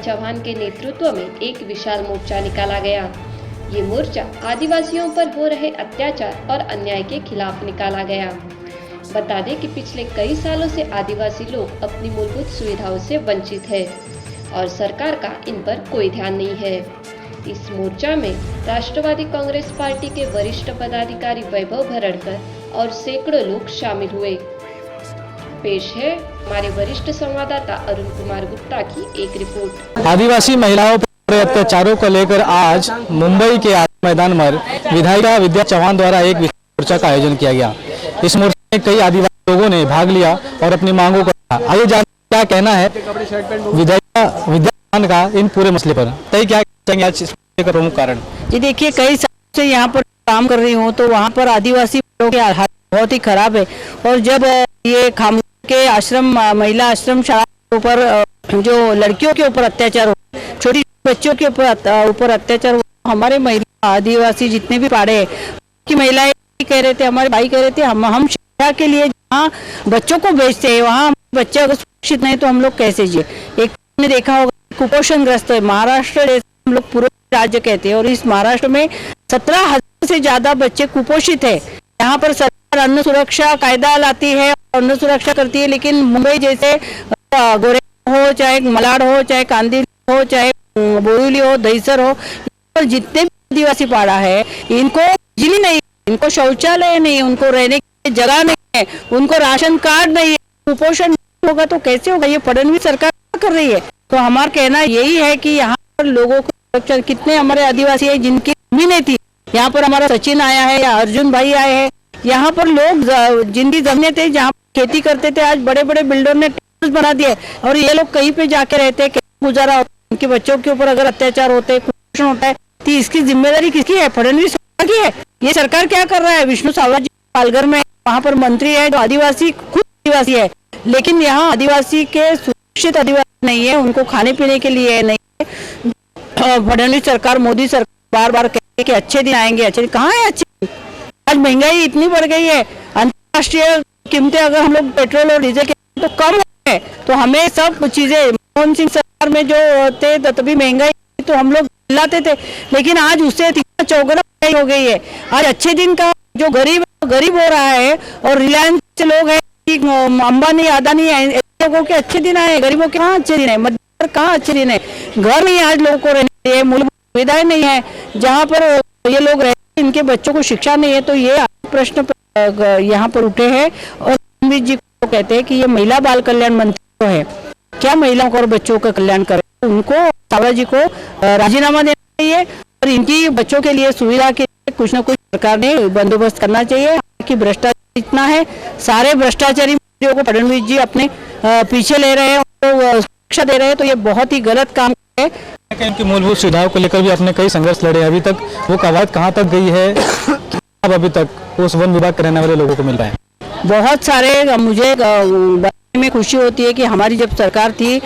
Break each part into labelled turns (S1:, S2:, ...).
S1: चौहान के नेतृत्व में एक विशाल मोर्चा निकाला गया। ये मोर्चा आदिवासियों पर हो रहे अत्याचार और अन्याय के खिलाफ निकाला गया। बता दें कि पिछले कई सालों से आदिवासी लोग अपनी मूलभूत सुविधाओं से वंचित है और सरकार का इन पर कोई ध्यान नहीं है। इस मोर्चा में राष्ट्रवादी कांग्रेस पार्टी के वरिष्ठ पदाधिकारी वैभव भरड़कर और सैकड़ों लोग शामिल हुए। पेश है हमारे वरिष्ठ संवाददाता अरुण कुमार गुप्ता की एक रिपोर्ट।
S2: आदिवासी महिलाओं पर अत्याचारों को लेकर आज मुंबई के मैदान में विधायिका विद्या चौहान द्वारा एक मोर्चा का आयोजन किया गया। इस मोर्चे में कई आदिवासी लोगों ने भाग लिया और अपनी मांगों को रखा। आइए जानते क्या कहना है विधायिका विद्या चौहान का इन पूरे मसले पर। तय क्या कहेंगे आज इस का प्रमुख कारण?
S3: जी देखिए, कई साल से यहाँ पर काम कर रही हूँ तो वहाँ पर आदिवासी लोगों के हालत बहुत ही खराब है। और जब ये खाम के आश्रम महिला आश्रम शाला के ऊपर जो लड़कियों के ऊपर अत्याचार हो, छोटी बच्चों के ऊपर अत्याचार हो, हमारे महिला आदिवासी जितने भी पाड़े हैं की महिलाएं कह रहे थे, हमारे भाई कह रहे थे हम शिक्षा के लिए जहाँ बच्चों को भेजते हैं वहाँ बच्चे अगर सुरक्षित नहीं तो हम लोग कैसे जिए। एक ने देखा होगा कुपोषण ग्रस्त है महाराष्ट्र, हम लोग पूरे राज्य कहते हैं और इस महाराष्ट्र में 17,000 से ज्यादा बच्चे कुपोषित है। यहाँ पर सरकार अन्न सुरक्षा कायदा लाती है, अन्न सुरक्षा करती है, लेकिन मुंबई जैसे गोरे हो, चाहे मलाड हो, चाहे कांदिल हो, चाहे बोरीवली हो, दहीसर हो, पर जितने भी आदिवासी पाड़ा है इनको बिजली नहीं, इनको शौचालय नहीं, उनको रहने की जगह नहीं है, उनको राशन कार्ड नहीं है। कुपोषण होगा तो कैसे होगा? ये फडणवीस सरकार कर रही है। तो हमारा कहना यही है कि यहाँ पर लोगों को कितने हमारे आदिवासी है जिनकी जमीन नहीं थी, यहाँ पर हमारा सचिन आया है या अर्जुन भाई आए हैं, यहाँ पर लोग जिनकी जमीनें थे जहाँ खेती करते थे, आज बड़े बड़े बिल्डर ने टेंट बना दिए और ये लोग कहीं पे जाके रहते हैं, कैसे गुजारा होता है? उनके बच्चों के ऊपर अगर अत्याचार होते हैं, कुपोषण होता है, तो इसकी जिम्मेदारी किसकी है? फडणवीस सरकार की है। ये सरकार क्या कर रहा है? विष्णु सावरा जी पालघर में वहाँ पर मंत्री है जो आदिवासी, खुद आदिवासी है, लेकिन यहाँ आदिवासी के सुरक्षित आदिवासी नहीं है, उनको खाने पीने के लिए नहीं है। फडणवीस सरकार, मोदी सरकार बार बार कहते कि अच्छे दिन आएंगे, अच्छे दिन कहाँ है? अच्छे दिन आज महंगाई इतनी बढ़ गई है, अंतर्राष्ट्रीय कीमतें अगर हम लोग पेट्रोल और डीजल के तो कम है, तो हमें सब चीजें मनमोहन सिंह सरकार में जो थे तभी महंगाई तो हम लोग लाते थे, लेकिन आज उससे 3-4 हो गई है। आज अच्छे दिन का जो गरीब हो रहा है और रिलायंस से लोग है, अंबानी अदानी लोगों के अच्छे दिन आए, गरीबों के कहाँ अच्छे दिन है? मध्य कहाँ अच्छे दिन है? घर नहीं आज लोगों को रहने के मूलभूत सुविधाएं नहीं है, जहाँ पर ये लोग रहते हैं इनके बच्चों को शिक्षा नहीं है। तो ये प्रश्न यहाँ पर उठे हैं और अमित जी को कहते हैं कि ये महिला बाल कल्याण मंत्री है, क्या महिलाओं को और बच्चों का कल्याण करे? उनको सावरा जी को राजीनामा देना चाहिए और इनकी बच्चों के लिए सुविधा के लिए कुछ न कुछ सरकार ने बंदोबस्त करना चाहिए। कि भ्रष्टाचार इतना है, सारे भ्रष्टाचारी मंत्रियों को फडणवीस जी अपने पीछे ले रहे हैं और शिक्षा दे रहे हैं, तो ये बहुत ही गलत काम है।
S2: इनकी मूलभूत सुविधाओं को लेकर भी आपने कई संघर्ष लड़े, अभी तक वो कवायद कहाँ तक गई है? अब अभी तक उस वन विभाग के रहने वाले लोगों को मिल रहा है?
S3: बहुत सारे, मुझे बताने में खुशी होती है कि हमारी जब सरकार थी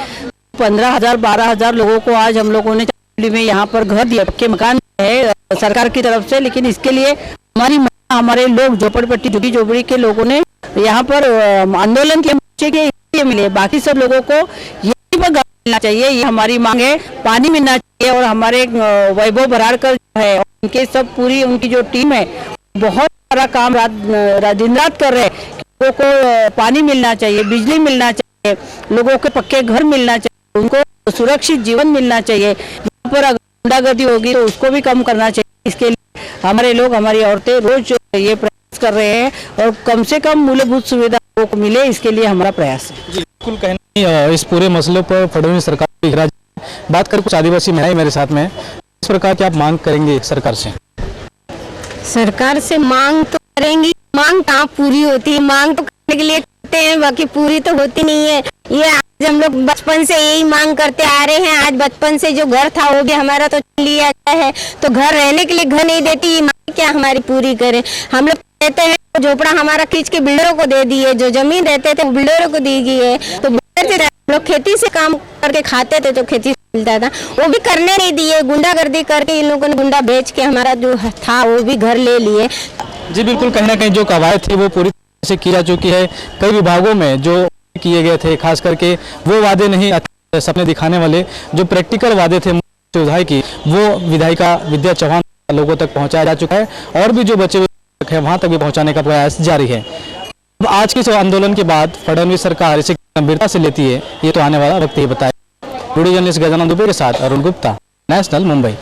S3: 15,000 12,000 लोगों को आज हम लोगों ने में यहाँ पर घर दिए, पक्के मकान है सरकार की तरफ से, लेकिन इसके लिए हमारे लोग झोपड़पट्टी झुग्गी झोपड़ी के लोगों ने यहाँ पर आंदोलन के मिले। बाकी सब लोगों को यही पर मिलना चाहिए, ये हमारी मांग है। पानी मिलना चाहिए और हमारे वैभव भराड़कर है उनके सब पूरी उनकी जो टीम है बहुत सारा काम दिन रात कर रहे हैं। लोगों को पानी मिलना चाहिए, बिजली मिलना चाहिए, लोगों के पक्के घर मिलना चाहिए, उनको सुरक्षित जीवन मिलना चाहिए। यहाँ पर अगर गुंडागर्दी होगी तो उसको भी कम करना चाहिए। इसके लिए हमारे लोग, हमारी औरतें रोज ये प्रयास कर रहे हैं और कम से कम मूलभूत सुविधा लोगों को मिले, इसके लिए हमारा प्रयास है।
S2: बिल्कुल कहना इस पूरे मसले पर फडणवीस सरकार बात कर, कुछ आदिवासी महिलाएं मेरे साथ में, इस प्रकार की आप मांग करेंगे सरकार से?
S4: सरकार से मांग तो करेंगी, मांग कहाँ पूरी होती है? मांग तो करने के लिए करते हैं, बाकी पूरी तो होती नहीं है। ये आज हम लोग बचपन से यही मांग करते आ रहे हैं। आज बचपन से जो घर था वो भी हमारा तो लिया गया है, तो घर रहने के लिए घर नहीं देती, मांग क्या हमारी पूरी करें? हम लोग कहते हैं झोपड़ा हमारा खींच के बिल्डरों को दे दिए, जो जमीन रहते थे वो बिल्डरों को दी गई है। तो लोग खेती से काम करके खाते थे तो खेती मिलता था, वो भी करने नहीं दिए, गुंडागर्दी करके इन लोगों ने गुंडा बेच के हमारा जो था वो भी घर ले लिए।
S2: जी बिल्कुल, कहीं ना कहीं जो कवायद थी वो पूरी तरह से की जा चुकी है। कई विभागों में जो किए गए थे, खास करके वो वादे नहीं सपने दिखाने वाले जो प्रैक्टिकल वादे थे सुविधाएं की, वो विधायिका विद्या चौहान लोगों तक पहुंचाया जा चुका है और भी जो बचे हुए है वहां तक भी पहुंचाने का प्रयास जारी है। अब आज के इस आंदोलन के बाद फडणवीस सरकार इसे गंभीरता से लेती है, ये तो आने वाला वक्त ही बताएगा। वीडियो जर्नलिस्ट गजानन दुबे के साथ अरुण गुप्ता, नेशनल, मुंबई।